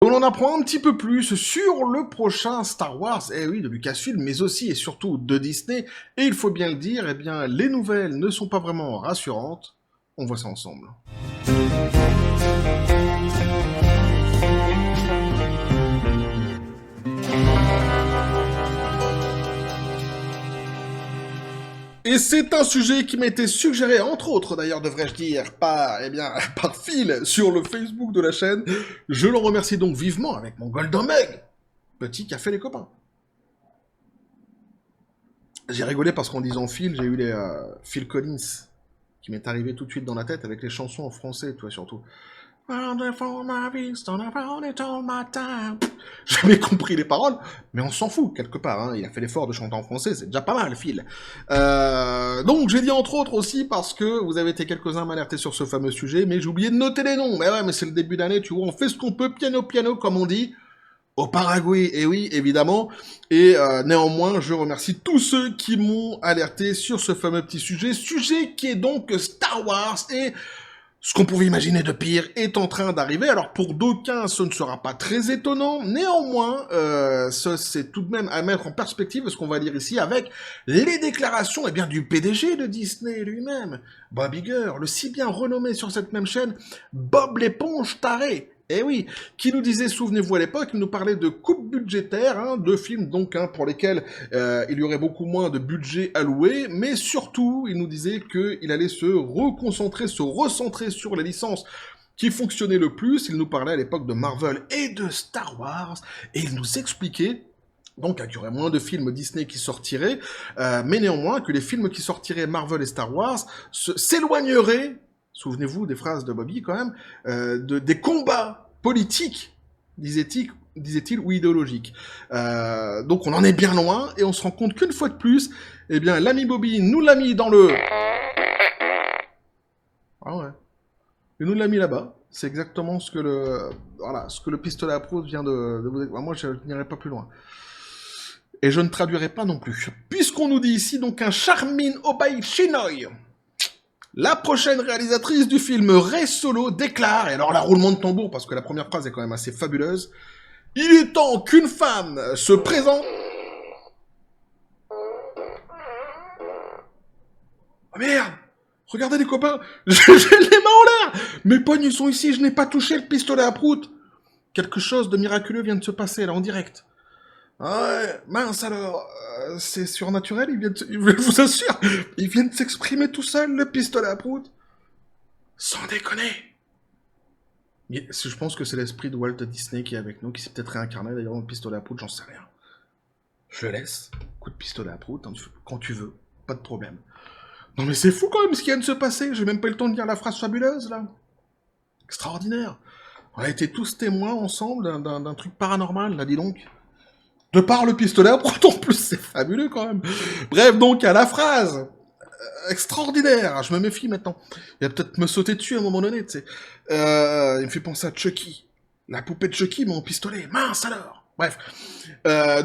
On en apprend un petit peu plus sur le prochain Star Wars, eh oui, de Lucasfilm, mais aussi et surtout de Disney. Et il faut bien le dire, eh bien, les nouvelles ne sont pas vraiment rassurantes. On voit ça ensemble. Et c'est un sujet qui m'a été suggéré, entre autres d'ailleurs, devrais-je dire, par, eh bien, par Phil sur le Facebook de la chaîne. Je le remercie donc vivement avec mon Golden Mug. Petit café les copains. J'ai rigolé parce qu'en disant Phil, j'ai eu les Phil Collins qui m'est arrivé tout de suite dans la tête avec les chansons en français, toi surtout. J'ai jamais compris les paroles, mais on s'en fout quelque part. Hein. Il a fait l'effort de chanter en français, c'est déjà pas mal, Phil. Donc j'ai dit entre autres aussi parce que vous avez été quelques-uns à m'alerter sur ce fameux sujet, mais j'ai oublié de noter les noms. Mais ouais, mais c'est le début d'année, tu vois, on fait ce qu'on peut, piano comme on dit. Au Paraguay, et oui, évidemment. Et néanmoins, je remercie tous ceux qui m'ont alerté sur ce fameux petit sujet qui est donc Star Wars et ce qu'on pouvait imaginer de pire est en train d'arriver. Alors pour d'aucuns, ce ne sera pas très étonnant. Néanmoins, c'est tout de même à mettre en perspective ce qu'on va dire ici avec les déclarations eh bien, du PDG de Disney lui-même, Bob Iger, le si bien renommé sur cette même chaîne, Bob l'éponge taré. Eh oui, qui nous disait, souvenez-vous à l'époque, il nous parlait de coupes budgétaires, hein, de films donc pour lesquels il y aurait beaucoup moins de budget alloué, mais surtout, il nous disait qu'il allait se reconcentrer, se recentrer sur les licences qui fonctionnaient le plus. Il nous parlait à l'époque de Marvel et de Star Wars, et il nous expliquait donc qu'il y aurait moins de films Disney qui sortiraient, mais néanmoins que les films qui sortiraient Marvel et Star Wars s'éloigneraient, souvenez-vous des phrases de Bobby quand même, des combats politiques, disait-il, ou idéologiques. Donc on en est bien loin, et on se rend compte qu'une fois de plus, eh bien l'ami Bobby nous l'a mis dans le... Ah ouais. Il nous l'a mis là-bas. C'est exactement ce que le pistolet à proue vient de vous... Moi je n'irai pas plus loin. Et je ne traduirai pas non plus. Puisqu'on nous dit ici donc un Charmin Obaï Chinoy, la prochaine réalisatrice du film Rey Solo déclare, et alors là roulement de tambour parce que la première phrase est quand même assez fabuleuse, il est temps qu'une femme se présente... Oh merde! Regardez les copains, j'ai les mains en l'air! Mes pognes sont ici, je n'ai pas touché le pistolet à prout! Quelque chose de miraculeux vient de se passer là en direct. Ah ouais, mince alors, c'est surnaturel, je vous assure, il vient de s'exprimer tout seul, le pistolet à prout. Sans déconner. Je pense que c'est l'esprit de Walt Disney qui est avec nous, qui s'est peut-être réincarné d'ailleurs dans le pistolet à prout, j'en sais rien. Je le laisse, coup de pistolet à prout, hein, quand tu veux, pas de problème. Non mais c'est fou quand même ce qui vient de se passer, j'ai même pas eu le temps de dire la phrase fabuleuse là. Extraordinaire. On a été tous témoins ensemble d'un truc paranormal, là dis donc. De par le pistolet à prout en plus, c'est fabuleux quand même. Bref, donc à la phrase extraordinaire. Je me méfie maintenant. Il va peut-être me sauter dessus à un moment donné, tu sais. Il me fait penser à Chucky. La poupée de Chucky, mais en pistolet. Mince alors. Bref.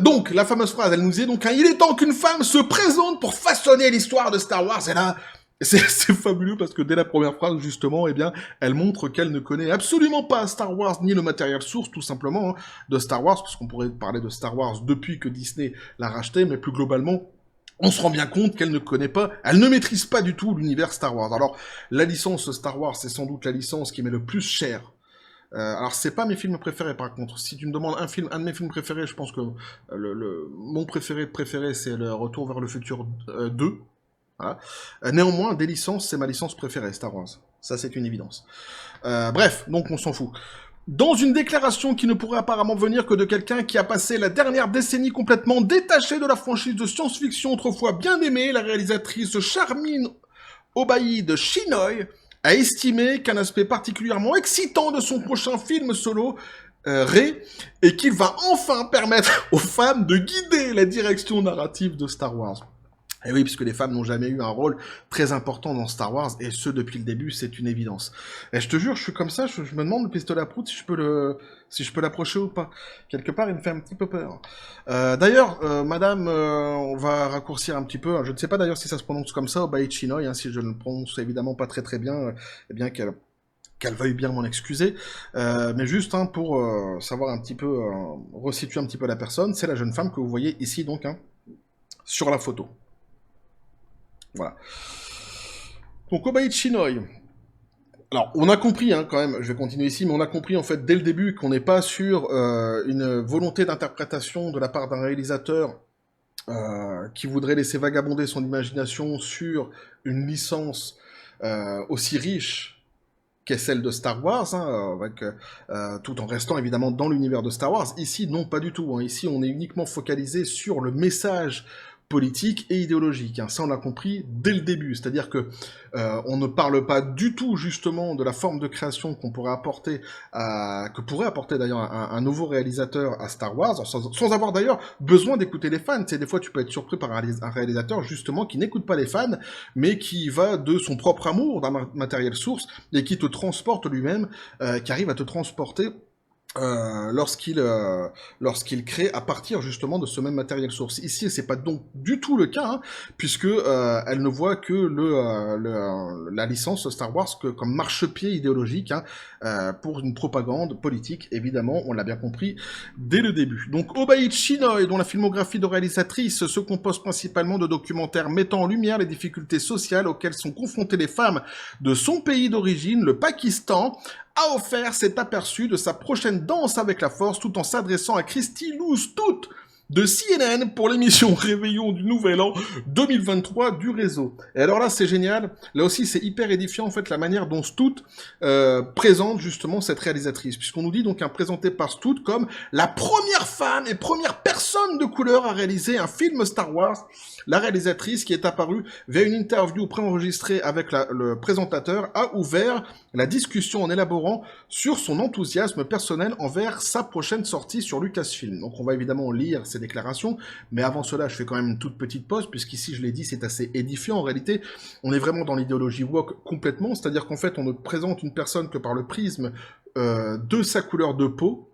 Donc, la fameuse phrase, elle nous dit donc, hein, il est temps qu'une femme se présente pour façonner l'histoire de Star Wars. Et là, c'est fabuleux parce que dès la première phrase, justement, eh bien, elle montre qu'elle ne connaît absolument pas Star Wars ni le matériel source, tout simplement, hein, de Star Wars, parce qu'on pourrait parler de Star Wars depuis que Disney l'a racheté, mais plus globalement, on se rend bien compte qu'elle ne connaît pas, elle ne maîtrise pas du tout l'univers Star Wars. Alors, la licence Star Wars, c'est sans doute la licence qui m'est le plus chère. Alors, c'est pas mes films préférés, par contre. Si tu me demandes un de mes films préférés, je pense que mon préféré, c'est le Retour vers le futur 2. Voilà. Néanmoins, des licences, c'est ma licence préférée, Star Wars. Ça, c'est une évidence. Bref, donc on s'en fout. Dans une déclaration qui ne pourrait apparemment venir que de quelqu'un qui a passé la dernière décennie complètement détaché de la franchise de science-fiction autrefois bien aimée, la réalisatrice Charmin Obaïd Chinoy a estimé qu'un aspect particulièrement excitant de son prochain film solo, Rey, est qu'il va enfin permettre aux femmes de guider la direction narrative de Star Wars. Et oui, puisque les femmes n'ont jamais eu un rôle très important dans Star Wars, et ce depuis le début, c'est une évidence. Et je te jure, je suis comme ça, je me demande le pistolet à prout si je peux l'approcher ou pas. Quelque part, il me fait un petit peu peur. D'ailleurs, madame, on va raccourcir un petit peu, hein, je ne sais pas d'ailleurs si ça se prononce comme ça, Obaïd Chinoy, hein, si je ne le prononce évidemment pas très très bien, eh bien qu'elle veuille bien m'en excuser, mais juste pour savoir un petit peu, resituer un petit peu la personne, c'est la jeune femme que vous voyez ici donc, sur la photo. Voilà. Donc Obaïd Chinoy. Alors, on a compris, quand même, je vais continuer ici, mais on a compris, en fait, dès le début, qu'on n'est pas sur une volonté d'interprétation de la part d'un réalisateur qui voudrait laisser vagabonder son imagination sur une licence aussi riche qu'est celle de Star Wars, tout en restant évidemment dans l'univers de Star Wars. Ici, non, pas du tout. Ici, on est uniquement focalisé sur le message politique et idéologique. Ça, on l'a compris dès le début. C'est-à-dire que on ne parle pas du tout justement de la forme de création qu'on pourrait apporter, que pourrait apporter d'ailleurs un nouveau réalisateur à Star Wars, sans avoir d'ailleurs besoin d'écouter les fans. Des fois, tu peux être surpris par un réalisateur justement qui n'écoute pas les fans, mais qui va de son propre amour d'un matériel source et qui te transporte lui-même, qui arrive à te transporter lorsqu'il crée à partir justement de ce même matériel source. Ici, c'est pas donc du tout le cas, puisque elle ne voit que la licence Star Wars comme marchepied idéologique pour une propagande politique, évidemment, on l'a bien compris dès le début. Donc Obaïd Chinoy, dont la filmographie de réalisatrice se compose principalement de documentaires mettant en lumière les difficultés sociales auxquelles sont confrontées les femmes de son pays d'origine, le Pakistan, a offert cet aperçu de sa prochaine danse avec la force tout en s'adressant à Christy Lou Stout de CNN pour l'émission Réveillon du Nouvel An 2023 du réseau. Et alors là, c'est génial. Là aussi, c'est hyper édifiant, en fait, la manière dont Stout présente justement cette réalisatrice. Puisqu'on nous dit donc présentée par Stout comme la première femme et première personne de couleur à réaliser un film Star Wars. La réalisatrice, qui est apparue via une interview préenregistrée avec le présentateur, a ouvert la discussion en élaborant sur son enthousiasme personnel envers sa prochaine sortie sur Lucasfilm. Donc on va évidemment lire ses déclarations, mais avant cela, je fais quand même une toute petite pause, puisqu'ici, je l'ai dit, c'est assez édifiant. En réalité, on est vraiment dans l'idéologie woke complètement, c'est-à-dire qu'en fait, on ne présente une personne que par le prisme de sa couleur de peau,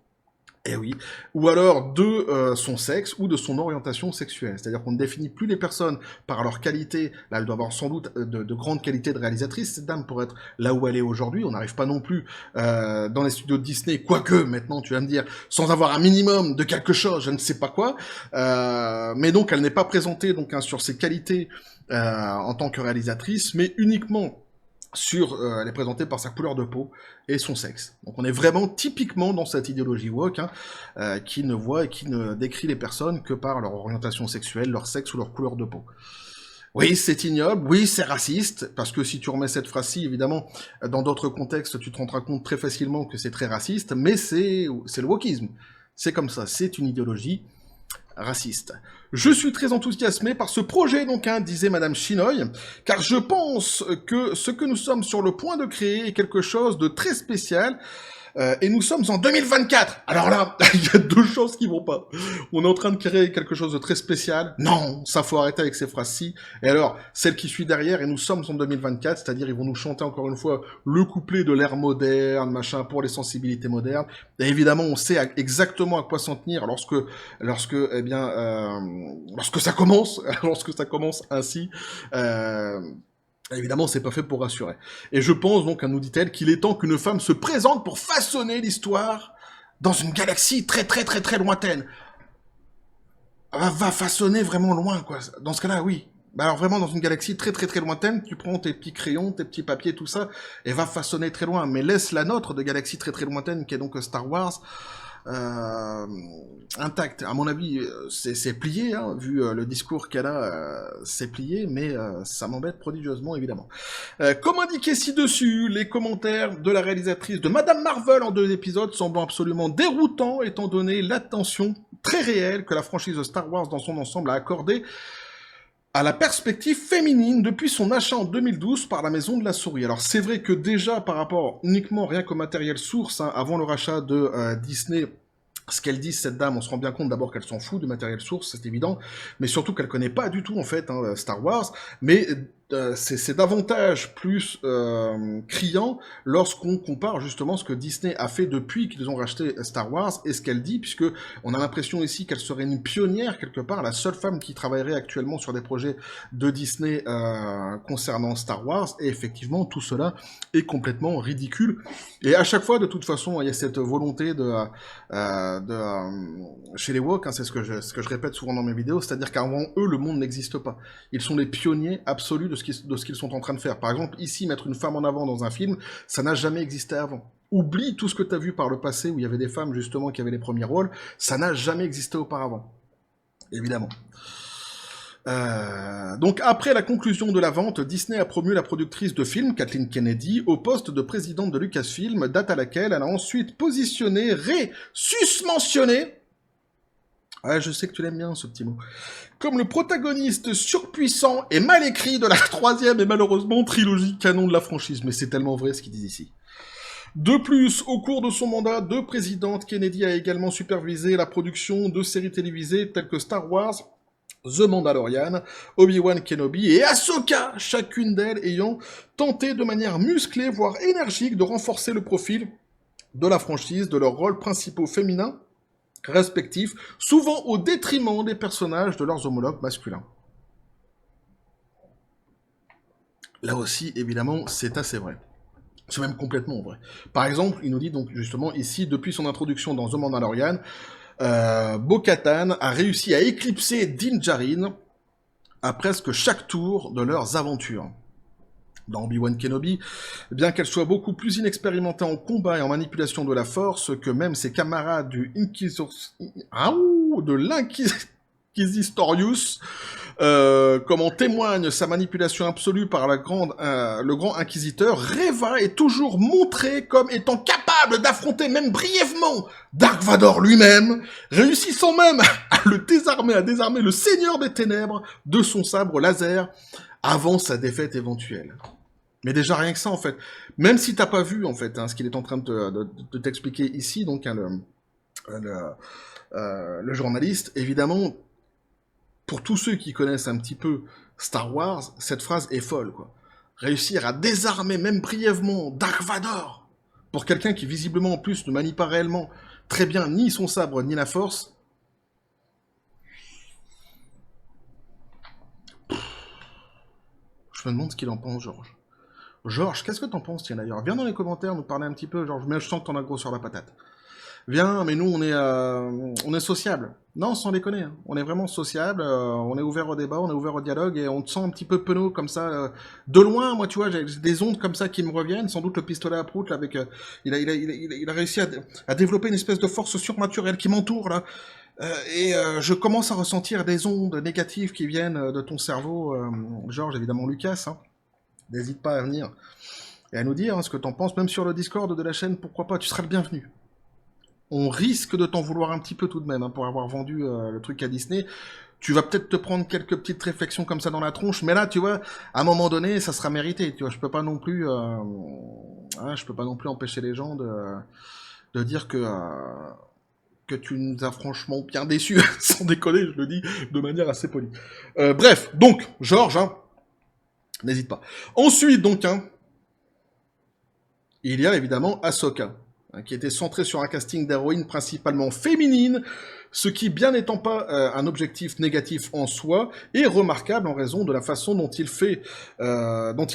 eh oui, ou alors de son sexe ou de son orientation sexuelle. C'est-à-dire qu'on ne définit plus les personnes par leur qualité. Là, elle doit avoir sans doute de grandes qualités de réalisatrice, cette dame, pour être là où elle est aujourd'hui. On n'arrive pas non plus dans les studios de Disney, quoique maintenant, tu vas me dire, sans avoir un minimum de quelque chose, je ne sais pas quoi. Mais donc, elle n'est pas présentée donc sur ses qualités en tant que réalisatrice, mais uniquement elle est présentée par sa couleur de peau et son sexe. Donc on est vraiment typiquement dans cette idéologie woke qui ne voit et qui ne décrit les personnes que par leur orientation sexuelle, leur sexe ou leur couleur de peau. Oui, c'est ignoble, oui, c'est raciste, parce que si tu remets cette phrase-ci, évidemment, dans d'autres contextes, tu te rendras compte très facilement que c'est très raciste, mais c'est le wokisme. C'est comme ça, c'est une idéologie raciste. Je suis très enthousiasmé par ce projet, donc, disait Madame Chinoy, car je pense que ce que nous sommes sur le point de créer est quelque chose de très spécial, et nous sommes en 2024. Alors là, il y a deux choses qui vont pas. On est en train de créer quelque chose de très spécial. Non, ça faut arrêter avec ces phrases-ci. Et alors, celle qui suit derrière, et nous sommes en 2024, c'est-à-dire ils vont nous chanter encore une fois le couplet de l'ère moderne, machin, pour les sensibilités modernes. Et évidemment, on sait exactement à quoi s'en tenir lorsque ça commence, lorsque ça commence ainsi. Évidemment, c'est pas fait pour rassurer. Et je pense donc, nous dit-elle, qu'il est temps qu'une femme se présente pour façonner l'histoire dans une galaxie très très très très lointaine. Va façonner vraiment loin, quoi. Dans ce cas-là, oui. Alors vraiment, dans une galaxie très très très lointaine, tu prends tes petits crayons, tes petits papiers, tout ça, et va façonner très loin. Mais laisse la nôtre de galaxie très très lointaine, qui est donc Star Wars, intact. À mon avis, c'est plié, vu le discours qu'elle a, c'est plié, mais ça m'embête prodigieusement, évidemment. Comme indiqué ci-dessus, les commentaires de la réalisatrice de Madame Marvel en 2 épisodes semblent absolument déroutants, étant donné l'attention très réelle que la franchise de Star Wars dans son ensemble a accordée à la perspective féminine depuis son achat en 2012 par la Maison de la Souris. Alors c'est vrai que déjà par rapport uniquement rien qu'au matériel source, avant le rachat de Disney, ce qu'elle dit, cette dame, on se rend bien compte d'abord qu'elle s'en fout du matériel source, c'est évident, mais surtout qu'elle connaît pas du tout en fait Star Wars, mais c'est davantage plus criant lorsqu'on compare justement ce que Disney a fait depuis qu'ils ont racheté Star Wars et ce qu'elle dit, puisque on a l'impression ici qu'elle serait une pionnière quelque part, la seule femme qui travaillerait actuellement sur des projets de Disney concernant Star Wars, et effectivement tout cela est complètement ridicule. Et à chaque fois, de toute façon, il y a cette volonté chez les woke, hein, c'est ce que je répète souvent dans mes vidéos, c'est-à-dire qu'avant eux, le monde n'existe pas. Ils sont les pionniers absolus de ce qu'ils sont en train de faire. Par exemple, ici, mettre une femme en avant dans un film, ça n'a jamais existé avant. Oublie tout ce que tu as vu par le passé, où il y avait des femmes, justement, qui avaient les premiers rôles, ça n'a jamais existé auparavant. Évidemment. Donc, après la conclusion de la vente, Disney a promu la productrice de film, Kathleen Kennedy, au poste de présidente de Lucasfilm, date à laquelle elle a ensuite positionné, susmentionné, ah, je sais que tu l'aimes bien, ce petit mot, comme le protagoniste surpuissant et mal écrit de la troisième et malheureusement trilogie canon de la franchise. Mais c'est tellement vrai ce qu'ils disent ici. De plus, au cours de son mandat de présidente, Kennedy a également supervisé la production de séries télévisées telles que Star Wars, The Mandalorian, Obi-Wan Kenobi et Ahsoka, chacune d'elles ayant tenté de manière musclée, voire énergique, de renforcer le profil de la franchise, de leurs rôles principaux féminins respectifs, souvent au détriment des personnages de leurs homologues masculins. Là aussi, évidemment, c'est assez vrai. C'est même complètement vrai. Par exemple, il nous dit donc justement ici, depuis son introduction dans The Mandalorian, Bo-Katan a réussi à éclipser Din Djarin à presque chaque tour de leurs aventures. Dans Obi-Wan Kenobi, bien qu'elle soit beaucoup plus inexpérimentée en combat et en manipulation de la force que même ses camarades de l'Inquisitorius, comme en témoigne sa manipulation absolue par le grand inquisiteur, Reva est toujours montré comme étant capable d'affronter même brièvement Dark Vador lui-même, réussissant même à désarmer le Seigneur des Ténèbres de son sabre laser avant sa défaite éventuelle. Mais déjà rien que ça en fait, même si t'as pas vu en fait ce qu'il est en train de t'expliquer ici, donc le journaliste, évidemment, pour tous ceux qui connaissent un petit peu Star Wars, cette phrase est folle quoi. Réussir à désarmer même brièvement Dark Vador, pour quelqu'un qui visiblement en plus ne manie pas réellement très bien ni son sabre ni la force. Je me demande ce qu'il en pense, Georges. Georges, qu'est-ce que t'en penses, tiens d'ailleurs? Viens dans les commentaires nous parler un petit peu, Georges, mais je sens que t'en as gros sur la patate. Viens, mais nous on est sociable. Non, sans déconner, hein. On est vraiment sociable, on est ouvert au débat, on est ouvert au dialogue, et on te sent un petit peu penaud comme ça. De loin, moi tu vois, j'ai des ondes comme ça qui me reviennent, sans doute le pistolet à prout, là, avec... il a réussi à développer une espèce de force surnaturelle qui m'entoure, là. Je commence à ressentir des ondes négatives qui viennent de ton cerveau, Georges, évidemment Lucas, hein. N'hésite pas à venir et à nous dire ce que t'en penses, même sur le Discord de la chaîne, pourquoi pas, tu seras le bienvenu. On risque de t'en vouloir un petit peu tout de même, hein, pour avoir vendu le truc à Disney. Tu vas peut-être te prendre quelques petites réflexions comme ça dans la tronche, mais là, tu vois, à un moment donné, ça sera mérité, tu vois, je peux pas non plus empêcher les gens de dire que tu nous as franchement bien déçus, sans déconner, je le dis de manière assez polie. Bref, donc, Georges, hein, n'hésite pas. Ensuite, donc, hein, il y a évidemment Ahsoka, hein, qui était centré sur un casting d'héroïnes principalement féminines, ce qui, bien n'étant pas un objectif négatif en soi, est remarquable en raison de la façon dont il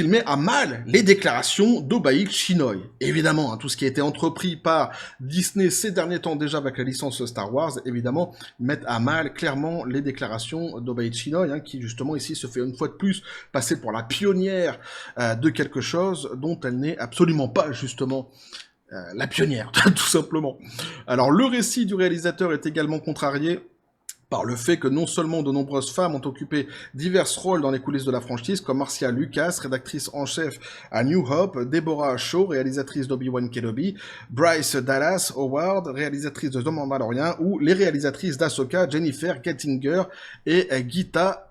met à mal les déclarations d'Obaïd Chinoy. Évidemment, hein, tout ce qui a été entrepris par Disney ces derniers temps déjà avec la licence Star Wars, évidemment, mettent à mal clairement les déclarations d'Obaïd Chinoy, hein, qui justement ici se fait une fois de plus passer pour la pionnière de quelque chose dont elle n'est absolument pas justement la pionnière, tout simplement. Alors, le récit du réalisateur est également contrarié par le fait que non seulement de nombreuses femmes ont occupé divers rôles dans les coulisses de la franchise, comme Marcia Lucas, rédactrice en chef à New Hope, Deborah Shaw, réalisatrice d'Obi-Wan Kenobi, Bryce Dallas Howard, réalisatrice de The Mandalorian, ou les réalisatrices d'Ahsoka, Jennifer Gettinger et Geeta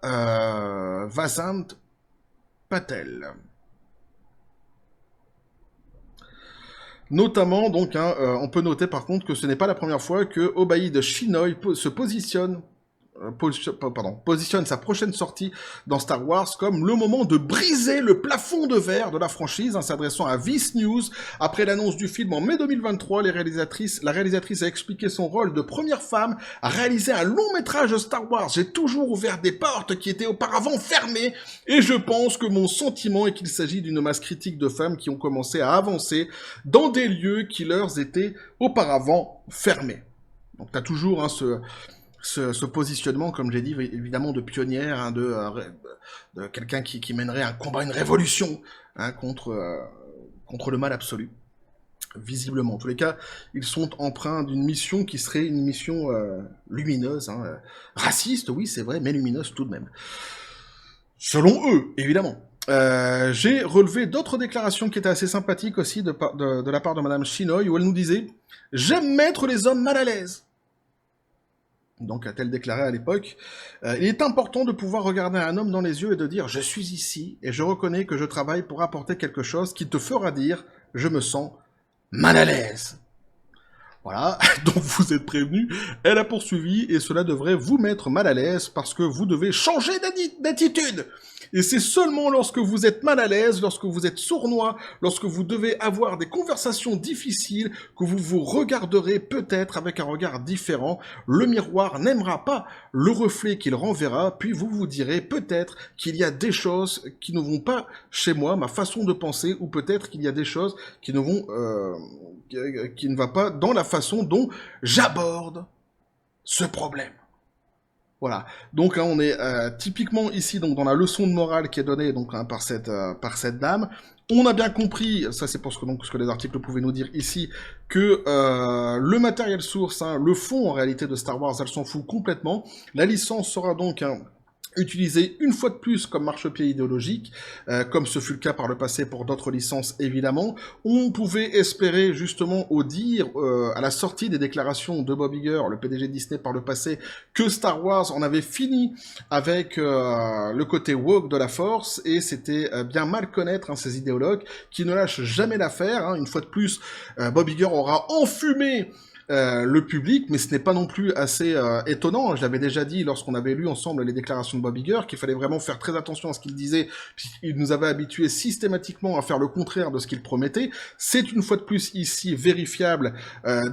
Vasant Patel. Notamment, donc, hein, on peut noter par contre que ce n'est pas la première fois que Obaïd Chinoy se positionne positionne sa prochaine sortie dans Star Wars comme le moment de briser le plafond de verre de la franchise, en s'adressant à Vice News. Après l'annonce du film en mai 2023, la réalisatrice a expliqué son rôle de première femme à réaliser un long métrage de Star Wars. J'ai toujours ouvert des portes qui étaient auparavant fermées, et je pense que mon sentiment est qu'il s'agit d'une masse critique de femmes qui ont commencé à avancer dans des lieux qui leur étaient auparavant fermés. Donc t'as toujours ce positionnement, comme j'ai dit, évidemment de pionnière, hein, de quelqu'un qui mènerait un combat, une révolution, hein, contre le mal absolu. Visiblement. En tous les cas, ils sont empreints d'une mission qui serait une mission lumineuse, hein, raciste, oui, c'est vrai, mais lumineuse tout de même. Selon eux, évidemment. J'ai relevé d'autres déclarations qui étaient assez sympathiques aussi de la part de Madame Shinoy, où elle nous disait « J'aime mettre les hommes mal à l'aise ». Donc, a-t-elle déclaré à l'époque, il est important de pouvoir regarder un homme dans les yeux et de dire « Je suis ici et je reconnais que je travaille pour apporter quelque chose qui te fera dire « Je me sens mal à l'aise ». Voilà, donc vous êtes prévenus, elle a poursuivi, et cela devrait vous mettre mal à l'aise parce que vous devez changer d'attitude. Et c'est seulement lorsque vous êtes mal à l'aise, lorsque vous êtes sournois, lorsque vous devez avoir des conversations difficiles, que vous vous regarderez peut-être avec un regard différent. Le miroir n'aimera pas le reflet qu'il renverra, puis vous vous direz peut-être qu'il y a des choses qui ne vont pas chez moi, ma façon de penser, ou peut-être qu'il y a des choses qui ne vont... qui ne va pas dans la façon dont j'aborde ce problème. Voilà. Donc hein, on est typiquement ici donc dans la leçon de morale qui est donnée donc hein, par cette dame. On a bien compris, ça c'est pour ce que les articles pouvaient nous dire ici, que le matériel source, hein, le fond en réalité de Star Wars, elle s'en fout complètement. La licence sera donc utilisé une fois de plus comme marchepied idéologique, comme ce fut le cas par le passé pour d'autres licences évidemment. On pouvait espérer justement à la sortie des déclarations de Bob Iger, le PDG de Disney par le passé, que Star Wars en avait fini avec le côté woke de la force, et c'était bien mal connaître hein, ces idéologues qui ne lâchent jamais l'affaire. Hein. Une fois de plus, Bob Iger aura enfumé le public, mais ce n'est pas non plus assez étonnant. Je l'avais déjà dit lorsqu'on avait lu ensemble les déclarations de Bob Iger, qu'il fallait vraiment faire très attention à ce qu'il disait, puisqu'il nous avait habitués systématiquement à faire le contraire de ce qu'il promettait. C'est une fois de plus ici vérifiable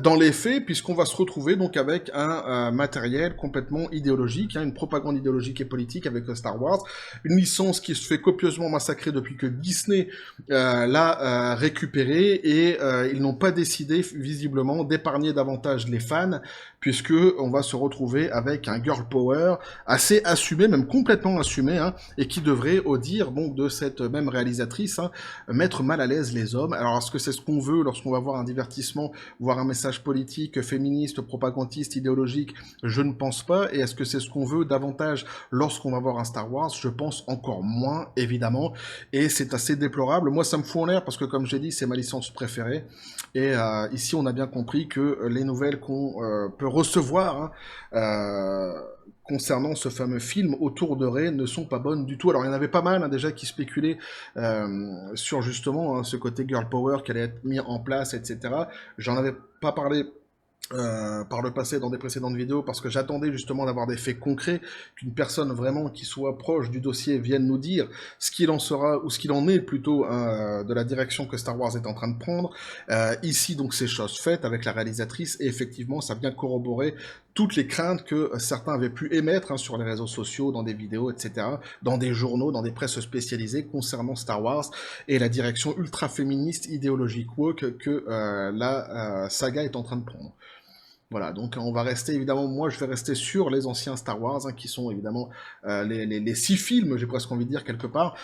dans les faits, puisqu'on va se retrouver donc avec un matériel complètement idéologique, hein, une propagande idéologique et politique avec Star Wars, une licence qui se fait copieusement massacrer depuis que Disney l'a récupérée, et ils n'ont pas décidé visiblement d'épargner davantage les fans, puisque on va se retrouver avec un girl power assez assumé, même complètement assumé, hein, et qui devrait, au dire donc de cette même réalisatrice, hein, mettre mal à l'aise les hommes. Alors est-ce que c'est ce qu'on veut lorsqu'on va voir un divertissement, voir un message politique, féministe, propagandiste, idéologique? Je ne pense pas. Et est-ce que c'est ce qu'on veut davantage lorsqu'on va voir un Star Wars? Je pense encore moins, évidemment, et c'est assez déplorable. Moi ça me fout en l'air parce que, comme j'ai dit, c'est ma licence préférée, et ici on a bien compris que les nouvelles qu'on peut recevoir concernant ce fameux film autour de Rey ne sont pas bonnes du tout. Alors il y en avait pas mal hein, déjà qui spéculaient sur justement hein, ce côté girl power qui allait être mis en place, etc. J'en avais pas parlé par le passé dans des précédentes vidéos parce que j'attendais justement d'avoir des faits concrets, qu'une personne vraiment qui soit proche du dossier vienne nous dire ce qu'il en sera, ou ce qu'il en est plutôt de la direction que Star Wars est en train de prendre. Ici donc c'est chose faite avec la réalisatrice, et effectivement ça vient corroborer toutes les craintes que certains avaient pu émettre hein, sur les réseaux sociaux, dans des vidéos, etc., dans des journaux, dans des presses spécialisées concernant Star Wars et la direction ultra féministe, idéologique woke que la saga est en train de prendre. Voilà, donc on va rester, évidemment, moi je vais rester sur les anciens Star Wars, hein, qui sont évidemment les 6 films, j'ai presque envie de dire quelque part,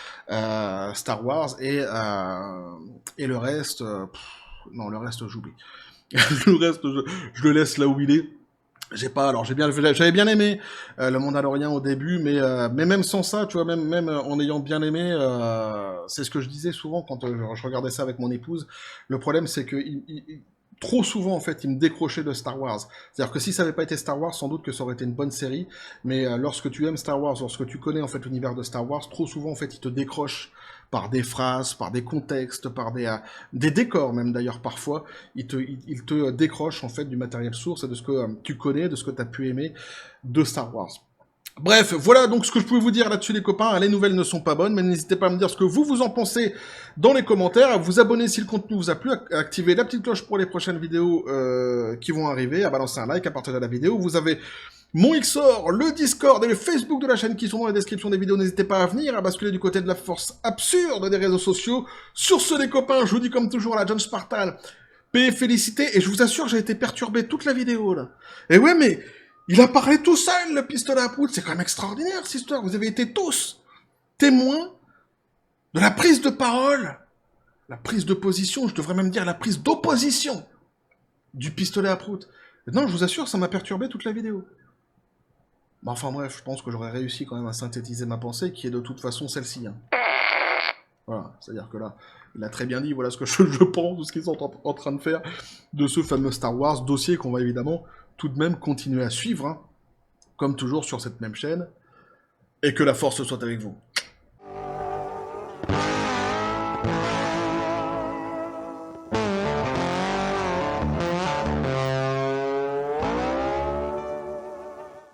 Star Wars, et le reste, non, le reste j'oublie. Le reste, je le laisse là où il est. J'avais bien aimé le Mandalorian au début, mais même sans ça, tu vois, même en ayant bien aimé, c'est ce que je disais souvent quand je regardais ça avec mon épouse. Le problème, c'est que trop souvent, en fait, il me décrochait de Star Wars. C'est-à-dire que si ça n'avait pas été Star Wars, sans doute que ça aurait été une bonne série, mais lorsque tu aimes Star Wars, lorsque tu connais, en fait, l'univers de Star Wars, trop souvent, en fait, il te décroche par des phrases, par des contextes, par des décors, même d'ailleurs, parfois. Il te décroche, en fait, du matériel source et de ce que tu connais, de ce que tu as pu aimer de Star Wars. Bref, voilà donc ce que je pouvais vous dire là-dessus les copains. Les nouvelles ne sont pas bonnes, mais n'hésitez pas à me dire ce que vous en pensez dans les commentaires, à vous abonner si le contenu vous a plu, à activer la petite cloche pour les prochaines vidéos qui vont arriver, à balancer un like, à partager la vidéo. Vous avez mon XOR, le Discord et le Facebook de la chaîne qui sont dans la description des vidéos. N'hésitez pas à venir, à basculer du côté de la force absurde des réseaux sociaux. Sur ce les copains, je vous dis comme toujours à la John Spartan, paix et félicité, et je vous assure, j'ai été perturbé toute la vidéo là. Et ouais, mais... il a parlé tout seul, le pistolet à poudre. C'est quand même extraordinaire, cette histoire. Vous avez été tous témoins de la prise de parole, la prise de position, je devrais même dire la prise d'opposition du pistolet à prout. Non, je vous assure, ça m'a perturbé toute la vidéo. Bah, enfin bref, je pense que j'aurais réussi quand même à synthétiser ma pensée, qui est de toute façon celle-ci. Hein. Voilà, c'est-à-dire que là, il a très bien dit, voilà ce que je pense de ce qu'ils sont en train de faire de ce fameux Star Wars, dossier qu'on va évidemment tout de même continuer à suivre, hein, comme toujours sur cette même chaîne, et que la force soit avec vous.